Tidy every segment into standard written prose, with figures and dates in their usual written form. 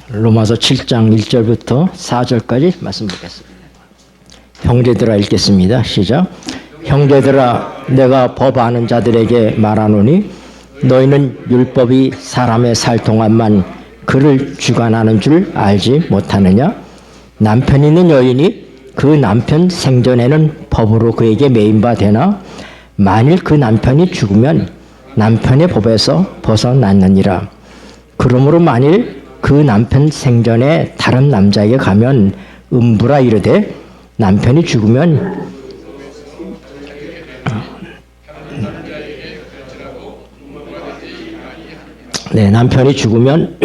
로마서 7장 1절부터 4절까지 말씀 보겠습니다. 형제들아 읽겠습니다. 시작. 형제들아 내가 법 아는 자들에게 말하노니 너희는 율법이 사람의 살 동안만 그를 주관하는 줄 알지 못하느냐? 남편 있는 여인이 그 남편 생전에는 법으로 그에게 매인 바 되나? 만일 그 남편이 죽으면 남편의 법에서 벗어났느니라. 그러므로 만일 그 남편 생전에 다른 남자에게 가면 음부라 이르되 남편이 죽으면 남편이 죽으면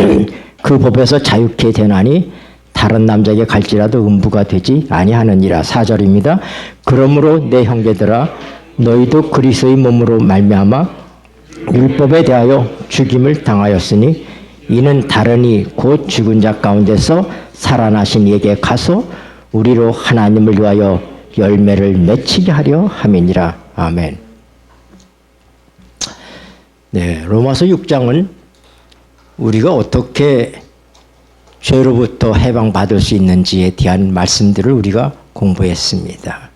그 법에서 자유케 되나니 다른 남자에게 갈지라도 음부가 되지 아니하느니라. 4절입니다. 그러므로 내 형제들아 너희도 그리스도의 몸으로 말미암아 율법에 대하여 죽임을 당하였으니 이는 다른이 곧 죽은 자 가운데서 살아나신 이에게 가서 우리로 하나님을 위하여 열매를 맺히게 하려 함이니라. 아멘. 로마서 6장은 우리가 어떻게 죄로부터 해방받을 수 있는지에 대한 말씀들을 우리가 공부했습니다.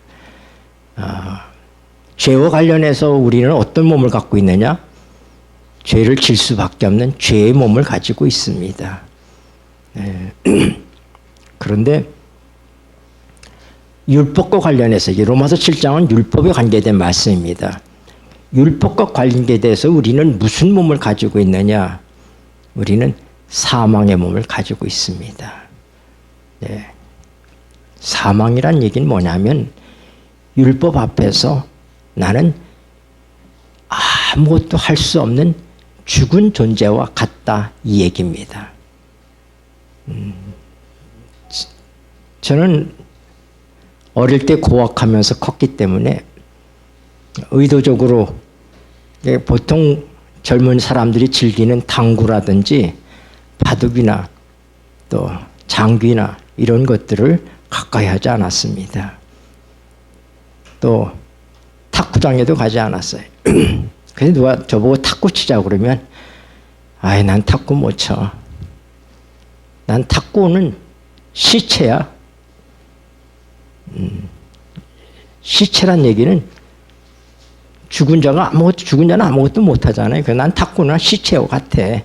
죄와 관련해서 우리는 어떤 몸을 갖고 있느냐? 죄를 질 수밖에 없는 죄의 몸을 가지고 있습니다. 그런데 율법과 관련해서 로마서 7장은 율법에 관계된 말씀입니다. 율법과 관계돼서 우리는 무슨 몸을 가지고 있느냐? 우리는 사망의 몸을 가지고 있습니다. 사망이란 얘기는 뭐냐면 율법 앞에서 나는 아무것도 할 수 없는 죽은 존재와 같다 이 얘기입니다. 저는 어릴 때 고학하면서 컸기 때문에 의도적으로 보통 젊은 사람들이 즐기는 당구라든지 바둑이나 또 장귀나 이런 것들을 가까이 하지 않았습니다. 또 탁구장에도 가지 않았어요. 그래서 누가 저보고 탁구 치자고 그러면 난 탁구 못 쳐. 난 탁구는 시체야. 시체란 얘기는 죽은 자는 아무것도 못 하잖아요. 그래서 난 탁구는 시체와 같아.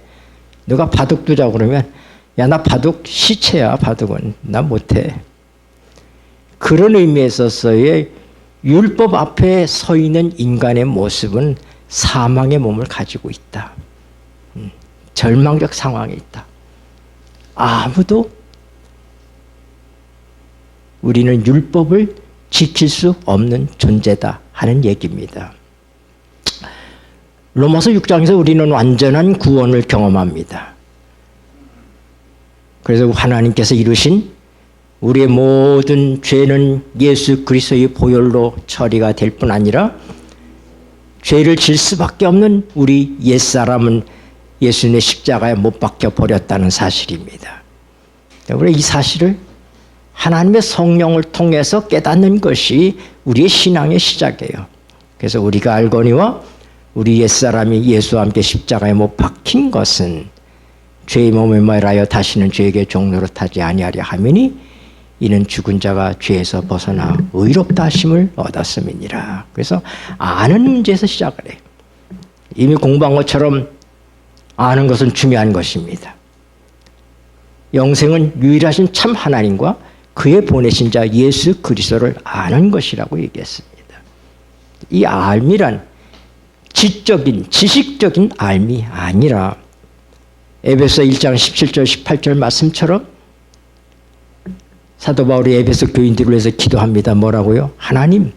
누가 바둑 두자고 그러면 나 바둑 시체야. 바둑은 나 못해. 그런 의미에 있어서의 율법 앞에 서 있는 인간의 모습은 사망의 몸을 가지고 있다. 절망적 상황에 있다. 아무도 우리는 율법을 지킬 수 없는 존재다 하는 얘기입니다. 로마서 6장에서 우리는 완전한 구원을 경험합니다. 그래서 하나님께서 이루신 우리의 모든 죄는 예수 그리스도의 보혈로 처리가 될 뿐 아니라 죄를 질 수밖에 없는 우리 옛사람은 예수님의 십자가에 못 박혀 버렸다는 사실입니다. 우리 이 사실을 하나님의 성령을 통해서 깨닫는 것이 우리의 신앙의 시작이에요. 그래서 우리가 알거니와 우리 옛사람이 예수와 함께 십자가에 못 박힌 것은 죄의 몸을 말하여 다시는 죄에게 종노릇하지 아니하려 하미니 이는 죽은 자가 죄에서 벗어나 의롭다 하심을 얻었음이니라. 그래서 아는 문제에서 시작을 해요. 이미 공부한 것처럼 아는 것은 중요한 것입니다. 영생은 유일하신 참 하나님과 그의 보내신 자 예수 그리스도를 아는 것이라고 얘기했습니다. 이 알미란 지적인 지식적인 알미 아니라 에베소 1장 17절 18절 말씀처럼 사도 바울이 에베소 교인들을 위해서 기도합니다. 뭐라고요? 하나님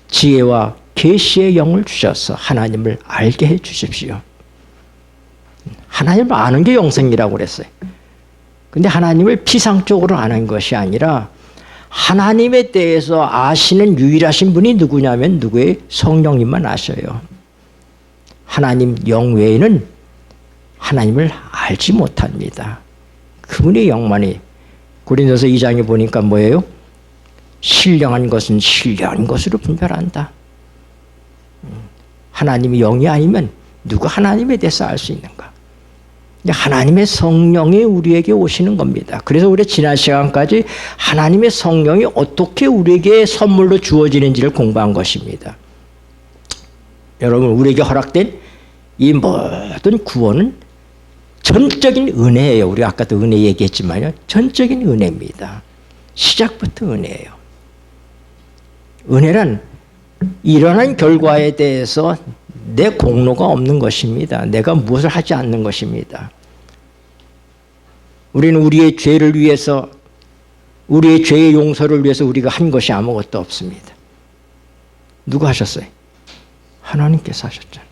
지혜와 계시의 영을 주셔서 하나님을 알게 해 주십시오. 하나님을 아는 게 영생이라고 그랬어요. 근데 하나님을 피상적으로 아는 것이 아니라 하나님에 대해서 아시는 유일하신 분이 누구냐면 누구의 성령님만 아셔요. 하나님 영 외에는 하나님을 알지 못합니다. 그분의 영만이 고린도서 2장에 보니까 뭐예요? 신령한 것은 신령한 것으로 분별한다. 하나님이 영이 아니면 누가 하나님에 대해서 알 수 있는가? 하나님의 성령이 우리에게 오시는 겁니다. 그래서 우리 지난 시간까지 하나님의 성령이 어떻게 우리에게 선물로 주어지는지를 공부한 것입니다. 여러분, 우리에게 허락된 이 모든 구원은 전적인 은혜예요. 우리 아까도 은혜 얘기했지만요. 전적인 은혜입니다. 시작부터 은혜예요. 은혜란 일어난 결과에 대해서 내 공로가 없는 것입니다. 내가 무엇을 하지 않는 것입니다. 우리는 우리의 죄를 위해서, 우리의 죄의 용서를 위해서 우리가 한 것이 아무것도 없습니다. 누가 하셨어요? 하나님께서 하셨잖아요.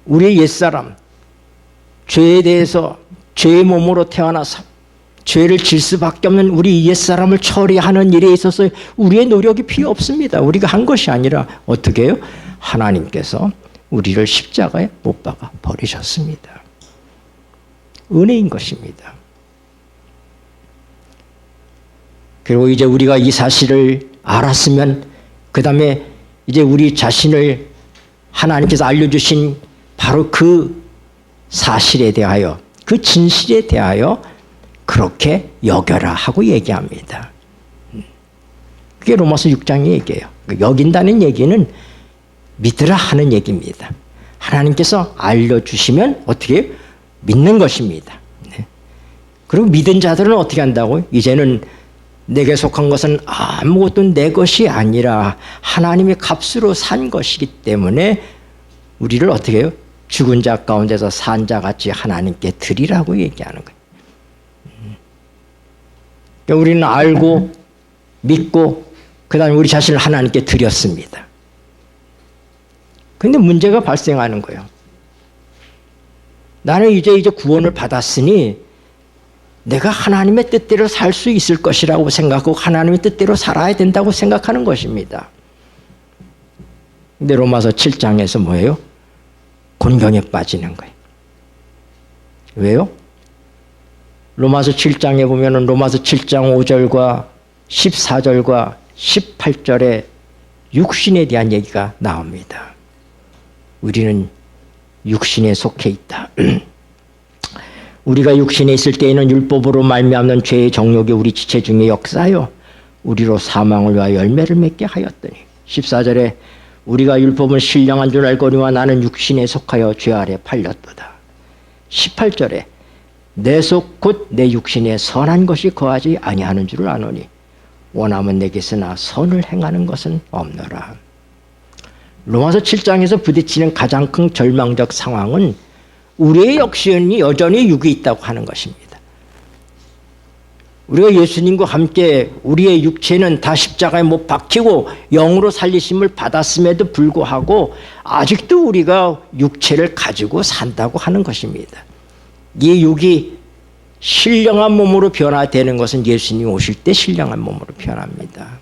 우리의 옛사람, 죄에 대해서 죄의 몸으로 태어나서 죄를 질 수밖에 없는 우리 옛사람을 처리하는 일에 있어서 우리의 노력이 필요 없습니다. 우리가 한 것이 아니라 어떻게 해요? 하나님께서 우리를 십자가에 못 박아 버리셨습니다. 은혜인 것입니다. 그리고 이제 우리가 이 사실을 알았으면 그 다음에 이제 우리 자신을 하나님께서 알려주신 바로 그 사실에 대하여, 그 진실에 대하여 그렇게 여겨라 하고 얘기합니다. 그게 로마서 6장의 얘기예요. 여긴다는 얘기는 믿으라 하는 얘기입니다. 하나님께서 알려주시면 어떻게 믿는 것입니다. 그리고 믿은 자들은 어떻게 한다고? 이제는 내게 속한 것은 아무것도 내 것이 아니라 하나님의 값으로 산 것이기 때문에 우리를 어떻게 해요? 죽은 자 가운데서 산 자같이 하나님께 드리라고 얘기하는 거예요. 그러니까 우리는 알고 믿고 그 다음에 우리 자신을 하나님께 드렸습니다. 그런데 문제가 발생하는 거예요. 나는 이제 구원을 받았으니 내가 하나님의 뜻대로 살 수 있을 것이라고 생각하고 하나님의 뜻대로 살아야 된다고 생각하는 것입니다. 근데 로마서 7장에서 뭐예요? 곤경에 빠지는 거예요. 왜요? 로마서 7장에 보면은 로마서 7장 5절과 14절과 18절에 육신에 대한 얘기가 나옵니다. 우리는 육신에 속해 있다. 우리가 육신에 있을 때에는 율법으로 말미암는 죄의 정욕이 우리 지체 중에 역사하여 우리로 사망을 위하여 열매를 맺게 하였더니 14절에 우리가 율법은 신령한 줄 알거니와 나는 육신에 속하여 죄 아래 팔렸도다. 18절에 내 속 곧 내 육신에 선한 것이 거하지 아니하는 줄을 아노니 원함은 내게 있으나 선을 행하는 것은 없노라. 로마서 7장에서 부딪히는 가장 큰 절망적 상황은 우리의 역신이 여전히 육이 있다고 하는 것입니다. 우리가 예수님과 함께 우리의 육체는 다 십자가에 못 박히고 영으로 살리심을 받았음에도 불구하고 아직도 우리가 육체를 가지고 산다고 하는 것입니다. 이 육이 신령한 몸으로 변화되는 것은 예수님이 오실 때 신령한 몸으로 변합니다.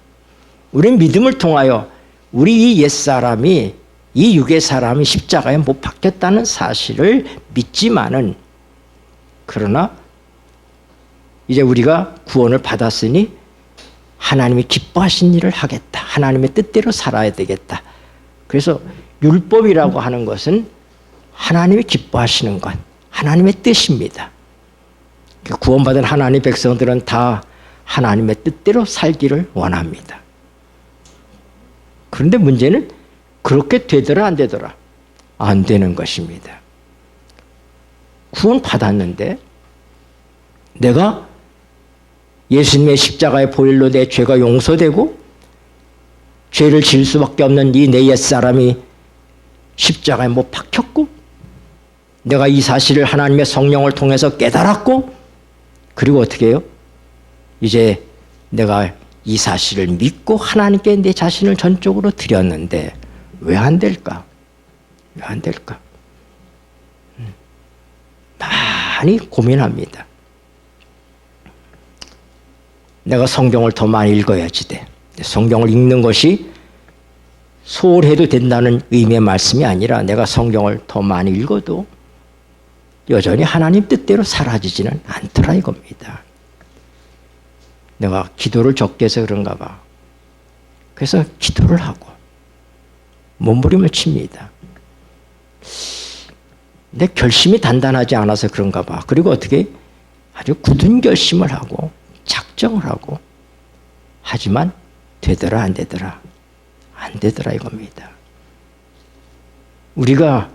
우리는 믿음을 통하여 우리 이 옛사람이, 이 육의 사람이 십자가에 못 박혔다는 사실을 믿지만은, 그러나 이제 우리가 구원을 받았으니 하나님이 기뻐하신 일을 하겠다. 하나님의 뜻대로 살아야 되겠다. 그래서 율법이라고 하는 것은 하나님이 기뻐하시는 것, 하나님의 뜻입니다. 구원받은 하나님의 백성들은 다 하나님의 뜻대로 살기를 원합니다. 그런데 문제는 그렇게 되더라 안 되더라? 안 되는 것입니다. 구원 받았는데 내가 예수님의 십자가의 보혈로 내 죄가 용서되고 죄를 지을 수밖에 없는 이 내 옛사람이 십자가에 못 박혔고 내가 이 사실을 하나님의 성령을 통해서 깨달았고 그리고 어떻게 해요? 이제 내가 이 사실을 믿고 하나님께 내 자신을 전적으로 드렸는데 왜 안 될까? 왜 안 될까? 많이 고민합니다. 내가 성경을 더 많이 읽어야지 돼. 성경을 읽는 것이 소홀해도 된다는 의미의 말씀이 아니라 내가 성경을 더 많이 읽어도 여전히 하나님 뜻대로 사라지지는 않더라 이겁니다. 내가 기도를 적게 해서 그런가 봐. 그래서 기도를 하고 몸부림을 칩니다. 내 결심이 단단하지 않아서 그런가 봐. 그리고 어떻게 아주 굳은 결심을 하고 작정을 하고 하지만 되더라 안 되더라 안 되더라 이겁니다. 우리가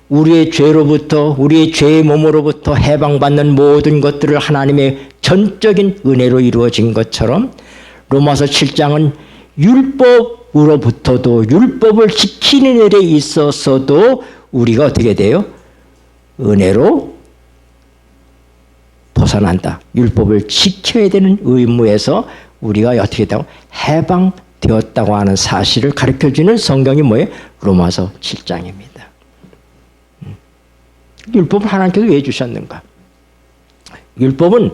우리의 죄로부터 우리의 죄의 몸으로부터 해방받는 모든 것들을 하나님의 전적인 은혜로 이루어진 것처럼 로마서 7장은 율법으로부터도 율법을 지키는 일에 있어서도 우리가 어떻게 돼요? 은혜로 벗어난다. 율법을 지켜야 되는 의무에서 우리가 어떻게 되고 해방되었다고 하는 사실을 가르쳐주는 성경이 뭐예요? 로마서 7장입니다. 율법을 하나님께서 왜 주셨는가? 율법이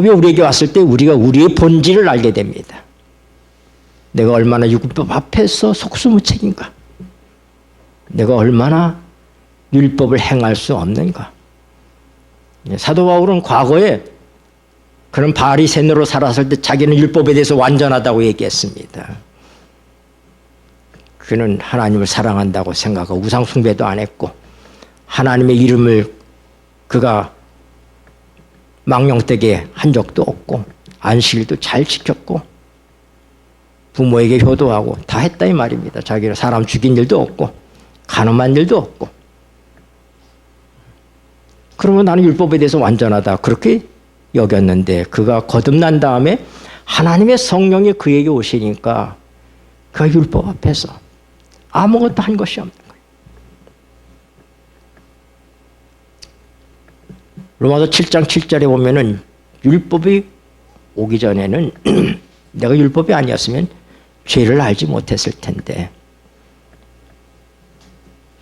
우리에게 왔을 때 우리가 우리의 본질을 알게 됩니다. 내가 얼마나 율법 앞에서 속수무책인가? 내가 얼마나 율법을 행할 수 없는가? 사도 바울은 과거에 그런 바리새인으로 살았을 때 자기는 율법에 대해서 완전하다고 얘기했습니다. 그는 하나님을 사랑한다고 생각하고 우상 숭배도 안 했고 하나님의 이름을 그가 망령되게 한 적도 없고 안식일도 잘 지켰고 부모에게 효도하고 다 했다 이 말입니다. 자기는 사람 죽인 일도 없고 간음한 일도 없고. 그러면 나는 율법에 대해서 완전하다 그렇게 여겼는데 그가 거듭난 다음에 하나님의 성령이 그에게 오시니까 그 율법 앞에서 아무것도 한 것이 없는 거예요. 로마서 7장 7절에 보면은 율법이 오기 전에는 내가 율법이 아니었으면 죄를 알지 못했을 텐데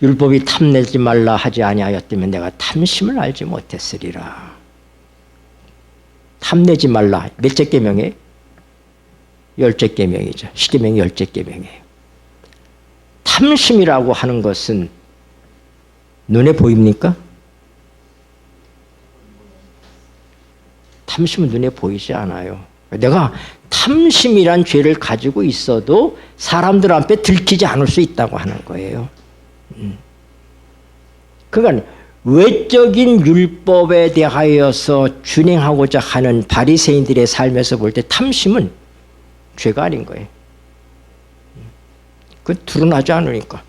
율법이 탐내지 말라 하지 아니하였다면 내가 탐심을 알지 못했으리라. 탐내지 말라 몇째 계명이에요? 10째 계명이죠. 10계명이 10째 계명이에요. 탐심이라고 하는 것은 눈에 보입니까? 탐심은 눈에 보이지 않아요. 내가 탐심이란 죄를 가지고 있어도 사람들 앞에 들키지 않을 수 있다고 하는 거예요. 그러니까 외적인 율법에 대하여서 준행하고자 하는 바리새인들의 삶에서 볼 때 탐심은 죄가 아닌 거예요. 그 드러나지 않으니까.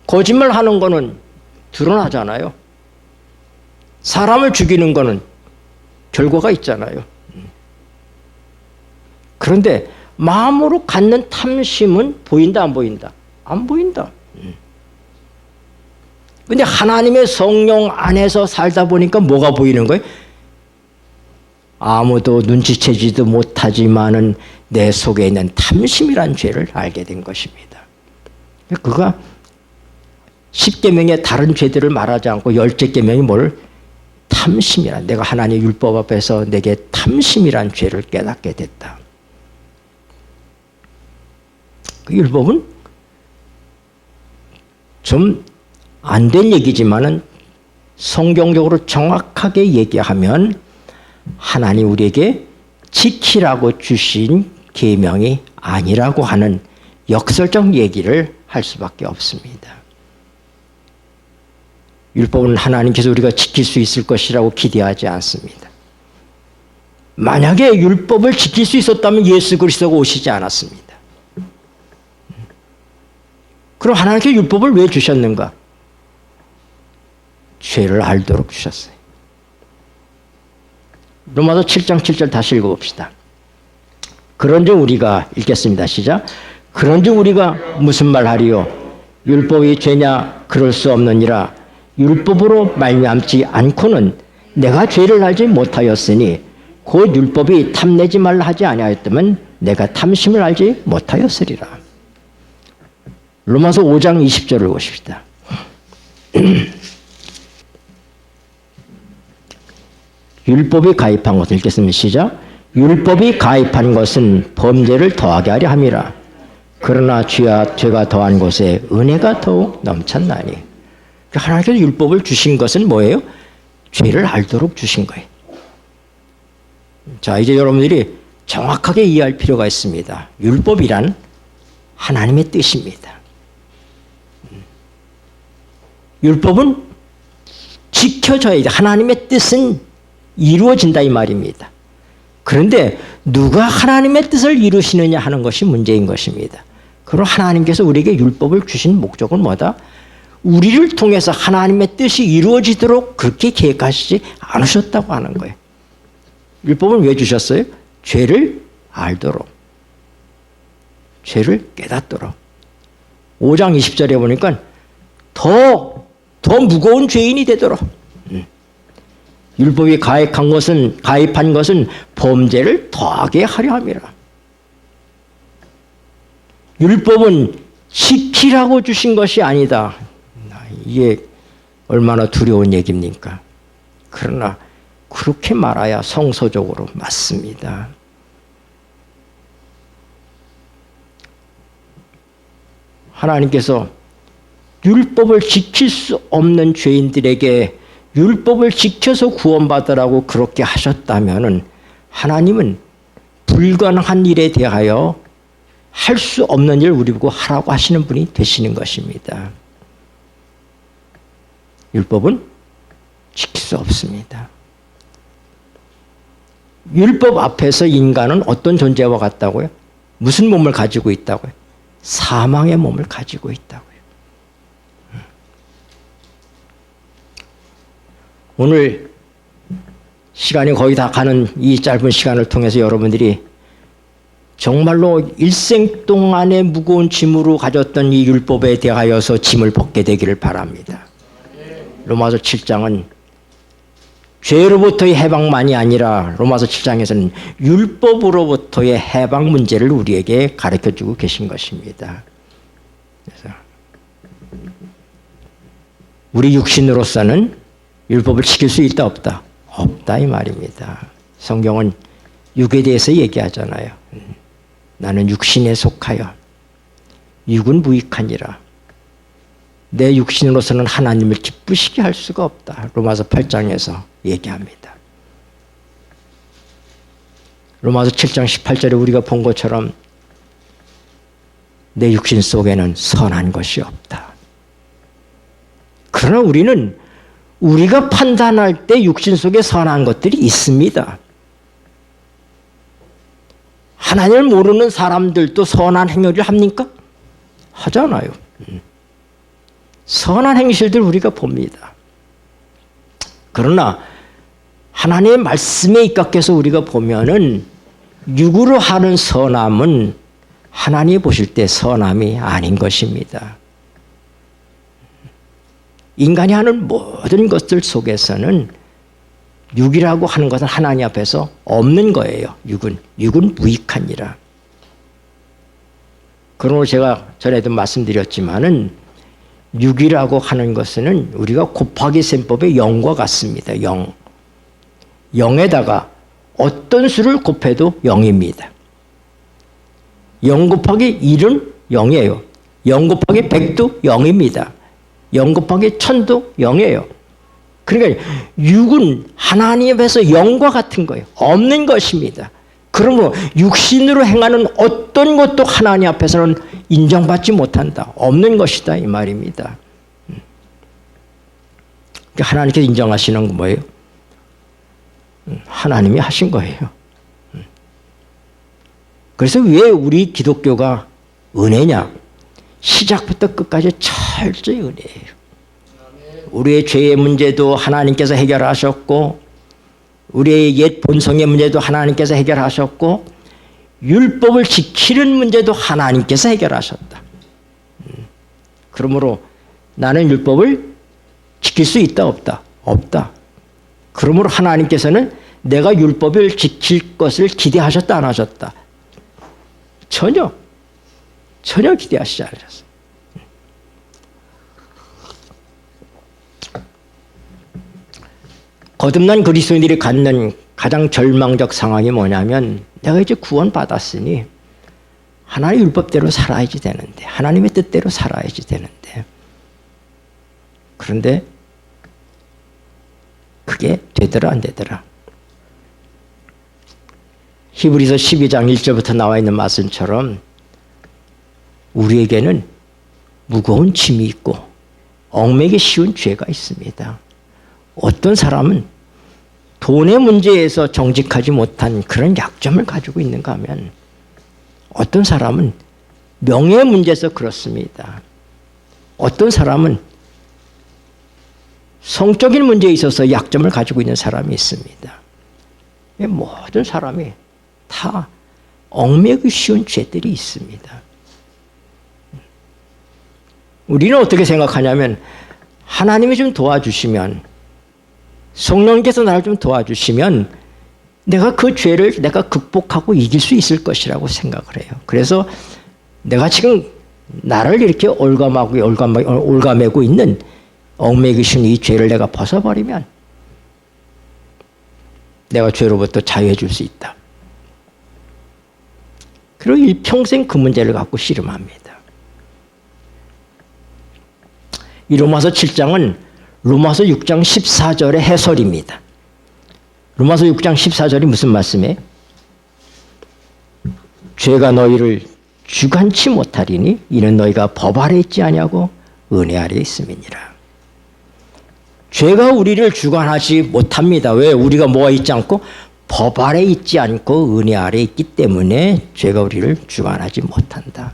거짓말하는 거는 드러나잖아요. 사람을 죽이는 거는 결과가 있잖아요. 그런데 마음으로 갖는 탐심은 보인다 안 보인다? 안 보인다. 근데 하나님의 성령 안에서 살다 보니까 뭐가 보이는 거예요? 아무도 눈치채지도 못하지만은 내 속에 있는 탐심이란 죄를 알게 된 것입니다. 그가 10계명의 다른 죄들을 말하지 않고 10째 계명이 뭘? 탐심이란, 내가 하나님의 율법 앞에서 내게 탐심이란 죄를 깨닫게 됐다. 그 율법은 좀 안 된 얘기지만은 성경적으로 정확하게 얘기하면 하나님 우리에게 지키라고 주신 계명이 아니라고 하는 역설적 얘기를 할 수밖에 없습니다. 율법은 하나님께서 우리가 지킬 수 있을 것이라고 기대하지 않습니다. 만약에 율법을 지킬 수 있었다면 예수 그리스도가 오시지 않았습니다. 그럼 하나님께 율법을 왜 주셨는가? 죄를 알도록 주셨어요. 로마서 7장 7절 다시 읽어봅시다. 그런즉 우리가 읽겠습니다. 시작. 그런즉 우리가 무슨 말하리요? 율법이 죄냐? 그럴 수 없느니라. 율법으로 말미암지 않고는 내가 죄를 알지 못하였으니 곧 율법이 탐내지 말라 하지 아니하였다면 내가 탐심을 알지 못하였으리라. 로마서 5장 20절을 보십시다. 율법이 가입한 것을 읽겠습니다. 시작. 율법이 가입한 것은 범죄를 더하게 하려 함이라. 그러나 죄가 더한 곳에 은혜가 더욱 넘쳤나니. 하나님께서 율법을 주신 것은 뭐예요? 죄를 알도록 주신 거예요. 자, 이제 여러분들이 정확하게 이해할 필요가 있습니다. 율법이란 하나님의 뜻입니다. 율법은 지켜져야 돼. 하나님의 뜻은 이루어진다 이 말입니다. 그런데 누가 하나님의 뜻을 이루시느냐 하는 것이 문제인 것입니다. 그럼 하나님께서 우리에게 율법을 주신 목적은 뭐다? 우리를 통해서 하나님의 뜻이 이루어지도록 그렇게 계획하시지 않으셨다고 하는 거예요. 율법은 왜 주셨어요? 죄를 알도록, 죄를 깨닫도록. 5장 20절에 보니까 더 무거운 죄인이 되도록. 율법이 가입한 것은 범죄를 더하게 하려 함이라. 율법은 지키라고 주신 것이 아니다. 이게 얼마나 두려운 얘기입니까? 그러나 그렇게 말해야 성서적으로 맞습니다. 하나님께서 율법을 지킬 수 없는 죄인들에게 율법을 지켜서 구원받으라고 그렇게 하셨다면 하나님은 불가능한 일에 대하여 할 수 없는 일을 우리 보고 하라고 하시는 분이 되시는 것입니다. 율법은 지킬 수 없습니다. 율법 앞에서 인간은 어떤 존재와 같다고요? 무슨 몸을 가지고 있다고요? 사망의 몸을 가지고 있다고요. 오늘 시간이 거의 다 가는 이 짧은 시간을 통해서 여러분들이 정말로 일생 동안의 무거운 짐으로 가졌던 이 율법에 대하여서 짐을 벗게 되기를 바랍니다. 로마서 7장은 죄로부터의 해방만이 아니라 로마서 7장에서는 율법으로부터의 해방 문제를 우리에게 가르쳐주고 계신 것입니다. 그래서 우리 육신으로서는 율법을 지킬 수 있다 없다? 없다 이 말입니다. 성경은 육에 대해서 얘기하잖아요. 나는 육신에 속하여 육은 무익하니라. 내 육신으로서는 하나님을 기쁘시게 할 수가 없다. 로마서 8장에서 얘기합니다. 로마서 7장 18절에 우리가 본 것처럼 내 육신 속에는 선한 것이 없다. 그러나 우리는 우리가 판단할 때 육신 속에 선한 것들이 있습니다. 하나님을 모르는 사람들도 선한 행위를 합니까? 하잖아요. 선한 행실들 우리가 봅니다. 그러나 하나님의 말씀에 입각해서 우리가 보면은 육으로 하는 선함은 하나님이 보실 때 선함이 아닌 것입니다. 인간이 하는 모든 것들 속에서는 육이라고 하는 것은 하나님 앞에서 없는 거예요. 육은 무익하니라. 그러므로 제가 전에도 말씀드렸지만은 육이라고 하는 것은 우리가 곱하기 셈법의 0과 같습니다. 0. 0에다가 어떤 수를 곱해도 0입니다. 0 곱하기 1은 0이에요. 0 곱하기 100도 0입니다. 0 곱하기 1000도 0이에요. 그러니까 육은 하나님 앞에서 0과 같은 거예요. 없는 것입니다. 그러므로 육신으로 행하는 어떤 것도 하나님 앞에서는 인정받지 못한다. 없는 것이다 이 말입니다. 하나님께서 인정하시는 건 뭐예요? 하나님이 하신 거예요. 그래서 왜 우리 기독교가 은혜냐? 시작부터 끝까지 철저히 은혜예요. 우리의 죄의 문제도 하나님께서 해결하셨고 우리의 옛 본성의 문제도 하나님께서 해결하셨고 율법을 지키는 문제도 하나님께서 해결하셨다. 그러므로 나는 율법을 지킬 수 있다 없다? 없다. 그러므로 하나님께서는 내가 율법을 지킬 것을 기대하셨다 안 하셨다? 전혀 기대하시지 않으셨어요. 거듭난 그리스도인들이 갖는 가장 절망적 상황이 뭐냐면 내가 이제 구원받았으니 하나님의 율법대로 살아야지 되는데 하나님의 뜻대로 살아야지 되는데 그런데 그게 되더라 안 되더라. 히브리서 12장 1절부터 나와 있는 말씀처럼 우리에게는 무거운 짐이 있고 얽매기 쉬운 죄가 있습니다. 어떤 사람은 돈의 문제에서 정직하지 못한 그런 약점을 가지고 있는가 하면 어떤 사람은 명예 문제에서 그렇습니다. 어떤 사람은 성적인 문제에 있어서 약점을 가지고 있는 사람이 있습니다. 모든 사람이 다 얽매기 쉬운 죄들이 있습니다. 우리는 어떻게 생각하냐면 하나님이 좀 도와주시면 성령께서 나를 좀 도와주시면 내가 그 죄를 내가 극복하고 이길 수 있을 것이라고 생각을 해요. 그래서 내가 지금 나를 이렇게 올가매고 있는 얽매기 쉬운 이 죄를 내가 벗어버리면 내가 죄로부터 자유해 줄 수 있다. 그리고 일평생 그 문제를 갖고 씨름합니다. 이 로마서 7장은 로마서 6장 14절의 해설입니다. 로마서 6장 14절이 무슨 말씀이에요? 죄가 너희를 주관치 못하리니 이는 너희가 법 아래 있지 아니하고 은혜 아래 있음이니라. 죄가 우리를 주관하지 못합니다. 왜? 우리가 뭐가 있지 않고 법 아래 있지 않고 은혜 아래 있기 때문에 죄가 우리를 주관하지 못한다.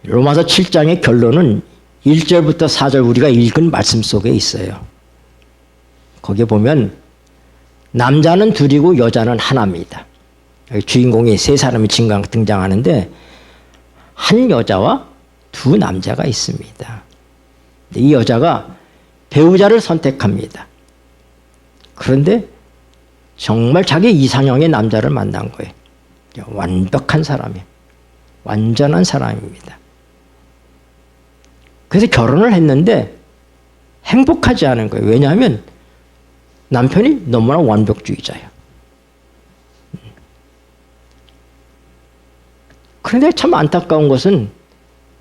로마서 7장의 결론은 1절부터 4절 우리가 읽은 말씀 속에 있어요. 거기에 보면 남자는 둘이고 여자는 하나입니다. 여기 주인공이 세 사람이 등장하는데 한 여자와 두 남자가 있습니다. 이 여자가 배우자를 선택합니다. 그런데 정말 자기 이상형의 남자를 만난 거예요. 완벽한 사람이에요. 완전한 사람입니다. 그래서 결혼을 했는데 행복하지 않은 거예요. 왜냐하면 남편이 너무나 완벽주의자예요. 그런데 참 안타까운 것은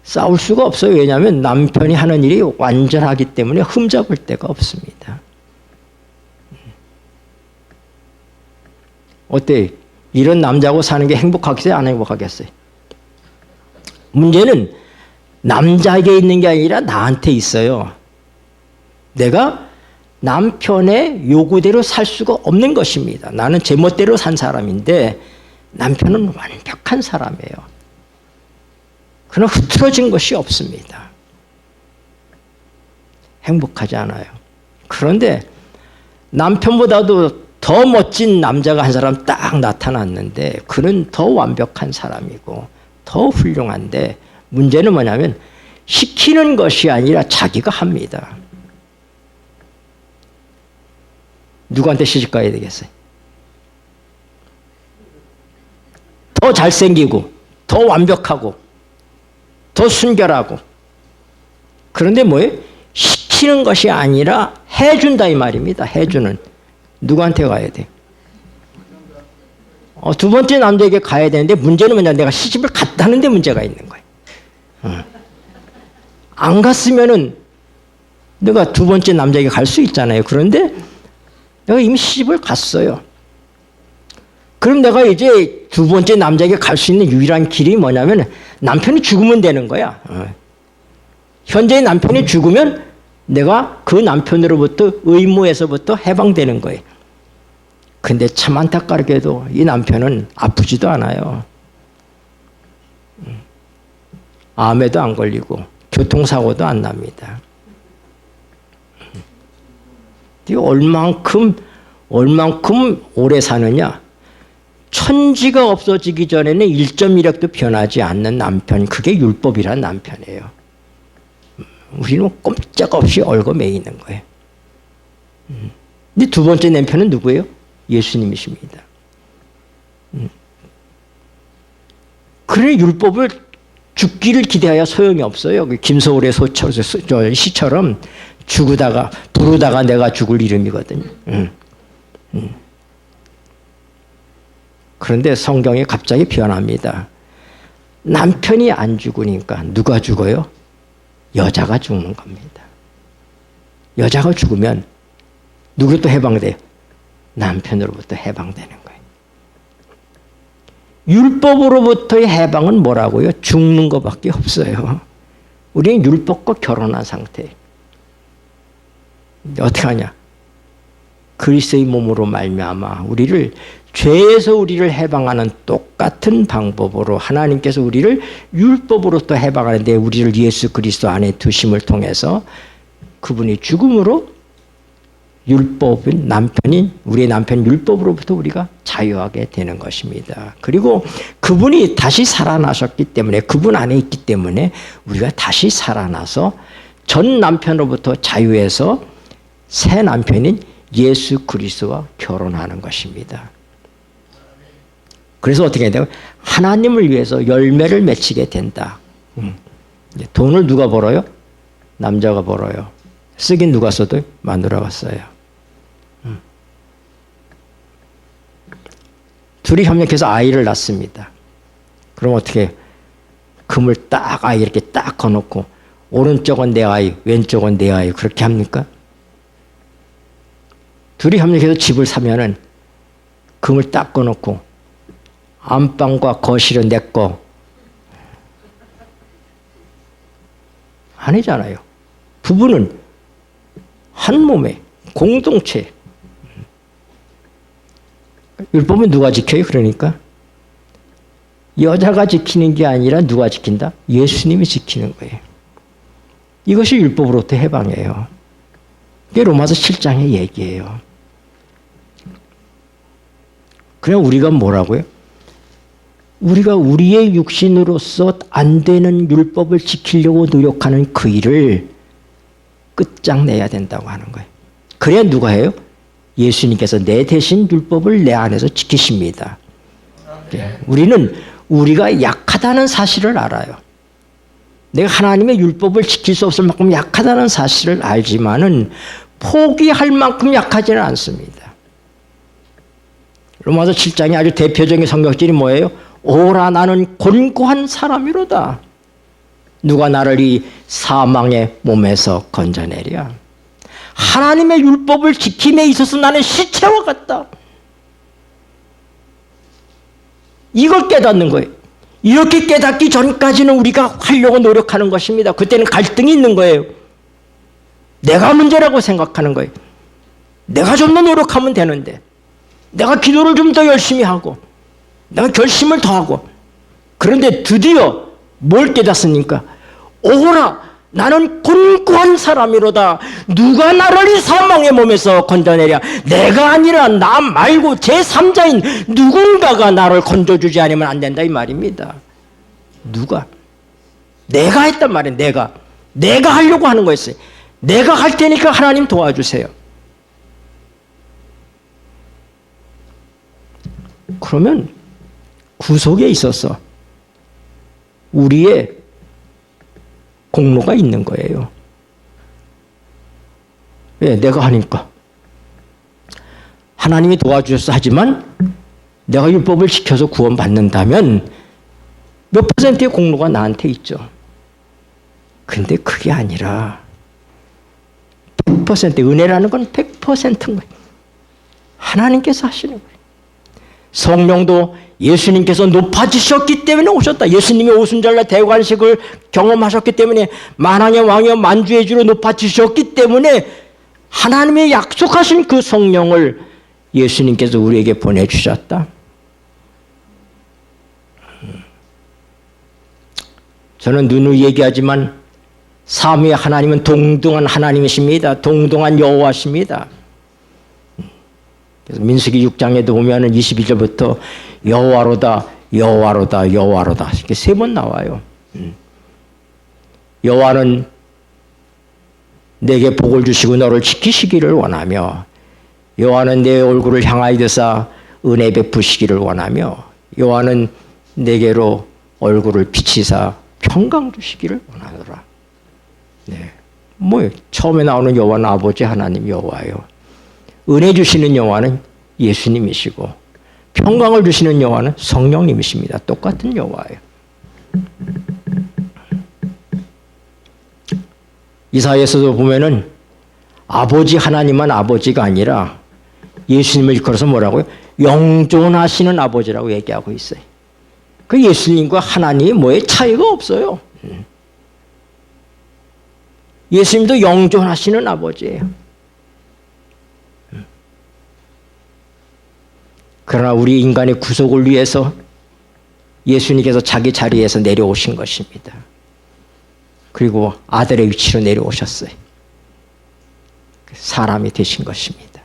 싸울 수가 없어요. 왜냐하면 남편이 하는 일이 완전하기 때문에 흠잡을 데가 없습니다. 어때요? 이런 남자하고 사는 게 행복하겠어요? 안 행복하겠어요? 문제는 남자에게 있는 게 아니라 나한테 있어요. 내가 남편의 요구대로 살 수가 없는 것입니다. 나는 제 멋대로 산 사람인데 남편은 완벽한 사람이에요. 그러나 흐트러진 것이 없습니다. 행복하지 않아요. 그런데 남편보다도 더 멋진 남자가 한 사람 딱 나타났는데 그는 더 완벽한 사람이고 더 훌륭한데 문제는 뭐냐면 시키는 것이 아니라 자기가 합니다. 누구한테 시집 가야 되겠어요? 더 잘생기고 더 완벽하고 더 순결하고. 그런데 뭐예요? 시키는 것이 아니라 해준다 이 말입니다. 해주는. 누구한테 가야 돼? 두 번째 남자에게 가야 되는데 문제는 뭐냐? 내가 시집을 갔다는 데 문제가 있는 거예요. 안 갔으면은 내가 두 번째 남자에게 갈 수 있잖아요. 그런데 내가 이미 시집을 갔어요. 그럼 내가 이제 두 번째 남자에게 갈 수 있는 유일한 길이 뭐냐면 남편이 죽으면 되는 거야. 현재의 남편이 죽으면 내가 그 남편으로부터 의무에서부터 해방되는 거예요. 근데 참 안타깝게도 이 남편은 아프지도 않아요. 암에도 안 걸리고 교통사고도 안 납니다. 얼만큼 오래 사느냐? 천지가 없어지기 전에는 1.1핵도 변하지 않는 남편, 그게 율법이란 남편이에요. 우리는 꼼짝없이 얽어매이는 거예요. 근데 두 번째 남편은 누구예요? 예수님이십니다. 그래 율법을 죽기를 기대하여 소용이 없어요. 김소월의 시처럼 죽으다가 부르다가 내가 죽을 이름이거든요. 그런데 성경이 갑자기 변합니다. 남편이 안 죽으니까 누가 죽어요? 여자가 죽는 겁니다. 여자가 죽으면 누구부터 해방돼요? 남편으로부터 해방되는 거예요. 율법으로부터의 해방은 뭐라고요? 죽는 것밖에 없어요. 우리는 율법과 결혼한 상태. 어떻게 하냐? 그리스도의 몸으로 말미암아 우리를 죄에서 우리를 해방하는 똑같은 방법으로 하나님께서 우리를 율법으로 또 해방하는데 우리를 예수 그리스도 안에 두심을 통해서 그분이 죽음으로 율법인 남편인 우리의 남편 율법으로부터 우리가 자유하게 되는 것입니다. 그리고 그분이 다시 살아나셨기 때문에 그분 안에 있기 때문에 우리가 다시 살아나서 전 남편으로부터 자유해서 새 남편인 예수 그리스도와 결혼하는 것입니다. 그래서 어떻게 해야 돼요? 하나님을 위해서 열매를 맺히게 된다. 돈을 누가 벌어요? 남자가 벌어요. 쓰긴 누가 써도 마누라가 써요. 둘이 협력해서 아이를 낳습니다. 그럼 어떻게 금을 딱 아이 이렇게 딱 거놓고 오른쪽은 내 아이, 왼쪽은 내 아이 그렇게 합니까? 둘이 협력해서 집을 사면은 금을 딱 꺼놓고 안방과 거실은 내 거 아니잖아요. 부부는 한 몸에 공동체. 율법은 누가 지켜요? 그러니까 여자가 지키는 게 아니라 누가 지킨다? 예수님이 지키는 거예요. 이것이 율법으로부터 해방이에요. 이게 로마서 7장의 얘기예요. 그냥 우리가 뭐라고요? 우리가 우리의 육신으로서 안 되는 율법을 지키려고 노력하는 그 일을 끝장내야 된다고 하는 거예요. 그래야 누가 해요? 예수님께서 내 대신 율법을 내 안에서 지키십니다. 우리는 우리가 약하다는 사실을 알아요. 내가 하나님의 율법을 지킬 수 없을 만큼 약하다는 사실을 알지만은 포기할 만큼 약하지는 않습니다. 로마서 7장의 아주 대표적인 성경절이 뭐예요? 오라 나는 곤고한 사람이로다. 누가 나를 이 사망의 몸에서 건져내랴. 하나님의 율법을 지킴에 있어서 나는 시체와 같다. 이걸 깨닫는 거예요. 이렇게 깨닫기 전까지는 우리가 하려고 노력하는 것입니다. 그때는 갈등이 있는 거예요. 내가 문제라고 생각하는 거예요. 내가 좀 더 노력하면 되는데, 내가 기도를 좀 더 열심히 하고, 내가 결심을 더하고. 그런데 드디어 뭘 깨닫습니까? 오라 나는 곤고한 사람이로다. 누가 나를 이 사망의 몸에서 건져내랴. 내가 아니라 나 말고 제3자인 누군가가 나를 건져주지 않으면 안 된다 이 말입니다. 누가? 내가 했단 말이에요. 내가 하려고 하는 거였어요. 내가 할 테니까 하나님 도와주세요. 그러면 구속에 있어서 우리의 공로가 있는 거예요. 왜? 내가 하니까. 하나님이 도와주셔서 하지만 내가 율법을 지켜서 구원받는다면 몇 퍼센트의 공로가 나한테 있죠. 근데 그게 아니라 100% 은혜라는 건 100%인 거예요. 하나님께서 하시는 거예요. 성령도 예수님께서 높아지셨기 때문에 오셨다. 예수님이 오순절날 대관식을 경험하셨기 때문에 만왕의 왕이여 만주의 주로 높아지셨기 때문에 하나님의 약속하신 그 성령을 예수님께서 우리에게 보내주셨다. 저는 누누이 얘기하지만 삼위의 하나님은 동등한 하나님이십니다. 동등한 여호와십니다. 그래서 민수기 6장에도 보면은 22절부터 여호와로다 여호와로다 여호와로다 이렇게 3번 나와요. 여호와는 내게 복을 주시고 너를 지키시기를 원하며 여호와는 내 얼굴을 향하여 드사 은혜 베푸시기를 원하며 여호와는 내게로 얼굴을 비치사 평강 주시기를 원하노라. 네. 뭐예요? 처음에 나오는 여호와는 아버지 하나님 여호와예요. 은혜 주시는 여호와는 예수님이시고 평강을 주시는 여호와는 성령님이십니다. 똑같은 여호와예요. 이사야에서도 보면은 아버지 하나님은 아버지가 아니라 예수님을 일컬어서 뭐라고요? 영존하시는 아버지라고 얘기하고 있어요. 그 예수님과 하나님이 뭐에 차이가 없어요. 예수님도 영존하시는 아버지예요. 그러나 우리 인간의 구속을 위해서 예수님께서 자기 자리에서 내려오신 것입니다. 그리고 아들의 위치로 내려오셨어요. 사람이 되신 것입니다.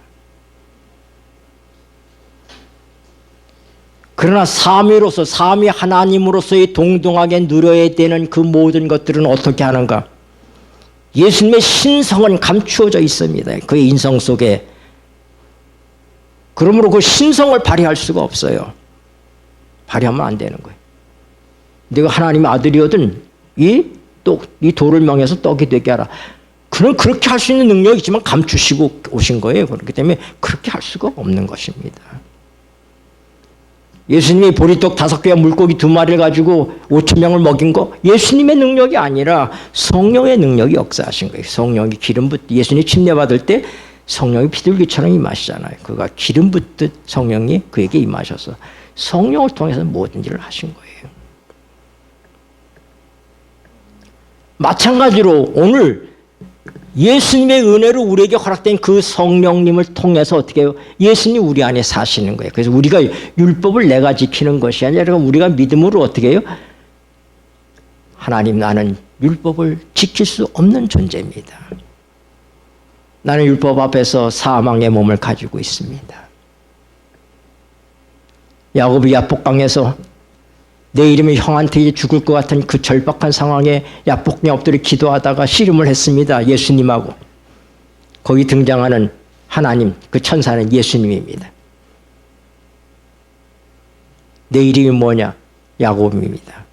그러나 삼위로서, 삼위 하나님으로서의 동등하게 누려야 되는 그 모든 것들은 어떻게 하는가? 예수님의 신성은 감추어져 있습니다. 그의 인성 속에. 그러므로 그 신성을 발휘할 수가 없어요. 발휘하면 안 되는 거예요. 내가 하나님의 아들이거든 이 돌을 명해서 떡이 되게 하라. 그는 그렇게 할 수 있는 능력이 있지만 감추시고 오신 거예요. 그렇기 때문에 그렇게 할 수가 없는 것입니다. 예수님이 보리떡 5개와 물고기 2마리를 가지고 5,000명을 먹인 거 예수님의 능력이 아니라 성령의 능력이 역사하신 거예요. 성령이 기름 붓듯 예수님이 침례 받을 때 성령이 비둘기처럼 임하시잖아요. 그가 기름 붓듯 성령이 그에게 임하셔서 성령을 통해서 모든 일을 하신 거예요. 마찬가지로 오늘 예수님의 은혜로 우리에게 허락된 그 성령님을 통해서 어떻게 해요? 예수님이 우리 안에 사시는 거예요. 그래서 우리가 율법을 내가 지키는 것이 아니라 우리가 믿음으로 어떻게 해요? 하나님, 나는 율법을 지킬 수 없는 존재입니다. 나는 율법 앞에서 사망의 몸을 가지고 있습니다. 야곱이 야복강에서 내 이름이 형한테 죽을 것 같은 그 절박한 상황에 야복강에 엎드려 기도하다가 씨름을 했습니다. 예수님하고. 거기 등장하는 하나님, 그 천사는 예수님입니다. 내 이름이 뭐냐? 야곱입니다.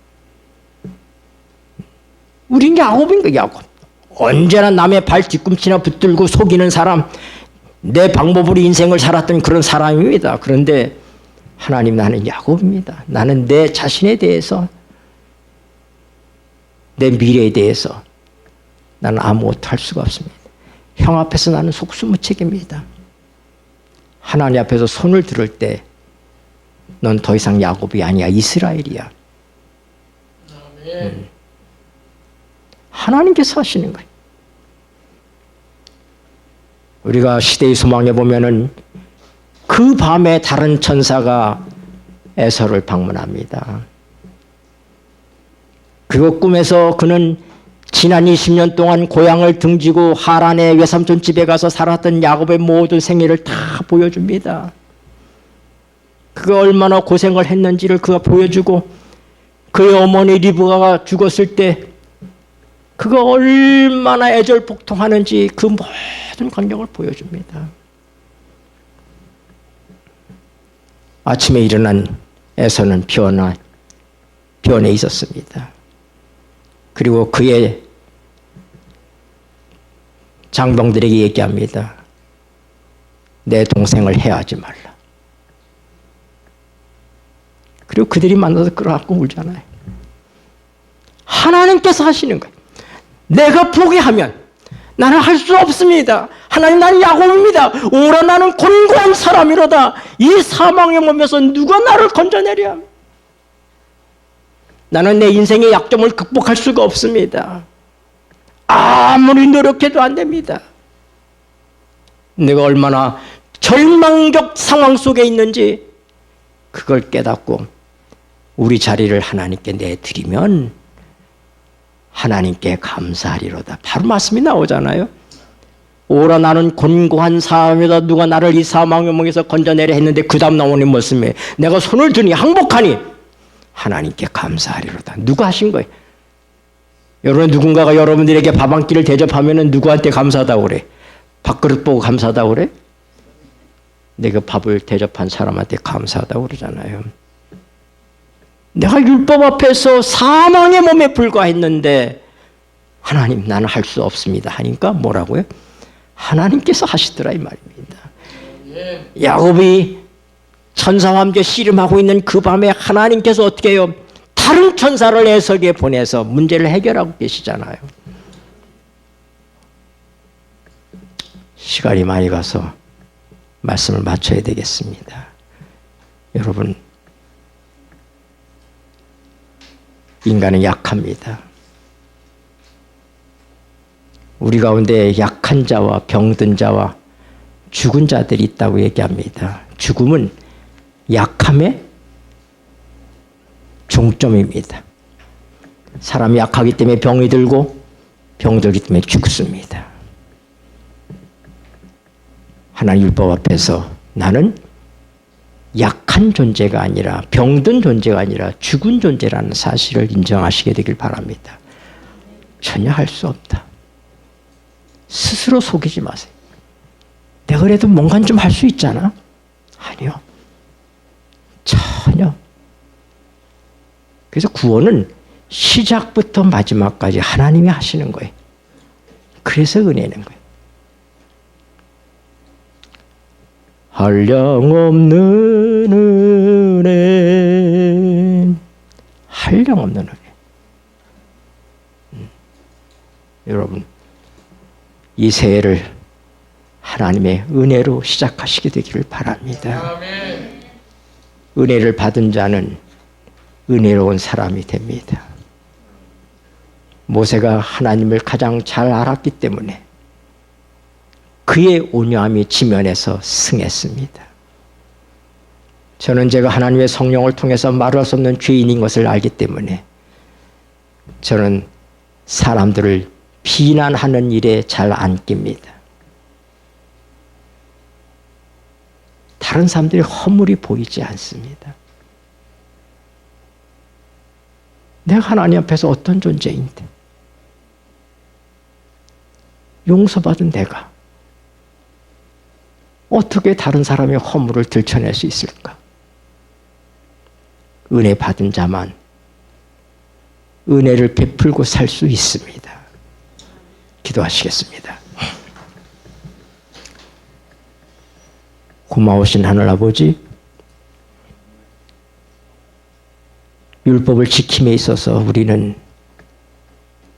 우린 야곱인 거야, 야곱. 언제나 남의 발 뒤꿈치나 붙들고 속이는 사람, 내 방법으로 인생을 살았던 그런 사람입니다. 그런데 하나님, 나는 야곱입니다. 나는 내 자신에 대해서, 내 미래에 대해서 나는 아무것도 할 수가 없습니다. 형 앞에서 나는 속수무책입니다. 하나님 앞에서 손을 들을 때 넌 더 이상 야곱이 아니야, 이스라엘이야. 하나님께서 하시는 거예요. 우리가 시대의 소망에 보면은 그 밤에 다른 천사가 에서를 방문합니다. 그것 꿈에서 그는 지난 20년 동안 고향을 등지고 하란의 외삼촌 집에 가서 살았던 야곱의 모든 생애를 다 보여줍니다. 그가 얼마나 고생을 했는지를 그가 보여주고, 그의 어머니 리브가가 죽었을 때 그가 얼마나 애절복통하는지 그 모든 광경을 보여줍니다. 아침에 일어난 에서는 변에 있었습니다. 그리고 그의 장병들에게 얘기합니다. 내 동생을 해하지 말라. 그리고 그들이 만나서 끌어안고 울잖아요. 하나님께서 하시는 거예요. 내가 포기하면 나는 할 수 없습니다. 하나님, 나는 야곱입니다. 오라, 나는 곤고한 사람이로다. 이 사망의 몸에서 누가 나를 건져내랴. 나는 내 인생의 약점을 극복할 수가 없습니다. 아무리 노력해도 안 됩니다. 내가 얼마나 절망적 상황 속에 있는지 그걸 깨닫고 우리 자리를 하나님께 내드리면 하나님께 감사하리로다. 바로 말씀이 나오잖아요. 오라, 나는 곤고한 사람이다. 누가 나를 이 사망의 몸에서 건져내려 했는데 그 다음 나오는 말씀에 내가 손을 드니 항복하니 하나님께 감사하리로다. 누가 하신 거예요? 여러분, 누군가가 여러분들에게 밥 한 끼를 대접하면 누구한테 감사하다고 그래? 밥그릇 보고 감사하다고 그래? 내가 밥을 대접한 사람한테 감사하다고 그러잖아요. 내가 율법 앞에서 사망의 몸에 불과했는데 하나님, 나는 할 수 없습니다 하니까 뭐라고요? 하나님께서 하시더라 이 말입니다. 야곱이 천사와 함께 씨름하고 있는 그 밤에 하나님께서 어떻게 해요? 다른 천사를 에서에게 보내서 문제를 해결하고 계시잖아요. 시간이 많이 가서 말씀을 마쳐야 되겠습니다. 여러분, 인간은 약합니다. 우리 가운데 약한 자와 병든 자와 죽은 자들이 있다고 얘기합니다. 죽음은 약함의 종점입니다. 사람이 약하기 때문에 병이 들고 병들기 때문에 죽습니다. 하나님 율법 앞에서 나는 약한 존재가 아니라 병든 존재가 아니라 죽은 존재라는 사실을 인정하시게 되길 바랍니다. 전혀 할 수 없다. 스스로 속이지 마세요. 내가 그래도 뭔가 좀 할 수 있잖아. 아니요. 전혀. 그래서 구원은 시작부터 마지막까지 하나님이 하시는 거예요. 그래서 은혜는 거예요. 한량없는 은혜, 한량없는 은혜. 여러분, 이 새해를 하나님의 은혜로 시작하시게 되기를 바랍니다. 아멘. 은혜를 받은 자는 은혜로운 사람이 됩니다. 모세가 하나님을 가장 잘 알았기 때문에 그의 온유함이 지면에서 승했습니다. 저는 제가 하나님의 성령을 통해서 말할 수 없는 죄인인 것을 알기 때문에 저는 사람들을 비난하는 일에 잘 안 낍니다. 다른 사람들의 허물이 보이지 않습니다. 내가 하나님 앞에서 어떤 존재인데 용서받은 내가 어떻게 다른 사람의 허물을 들춰낼 수 있을까? 은혜 받은 자만 은혜를 베풀고 살 수 있습니다. 기도하시겠습니다. 고마우신 하늘아버지, 율법을 지킴에 있어서 우리는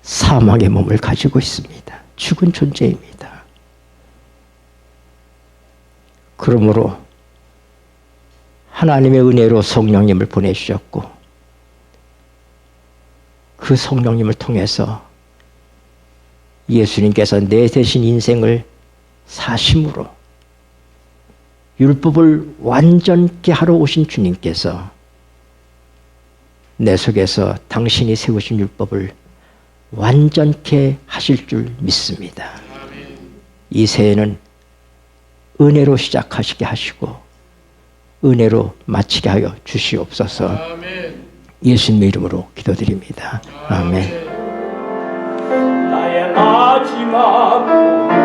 사망의 몸을 가지고 있습니다. 죽은 존재입니다. 그러므로 하나님의 은혜로 성령님을 보내주셨고 그 성령님을 통해서 예수님께서 내 대신 인생을 사심으로 율법을 완전케 하러 오신 주님께서 내 속에서 당신이 세우신 율법을 완전케 하실 줄 믿습니다. 이 새해는 은혜로 시작하시게 하시고 은혜로 마치게 하여 주시옵소서. 예수님의 이름으로 기도드립니다. 아멘. 나의 마지막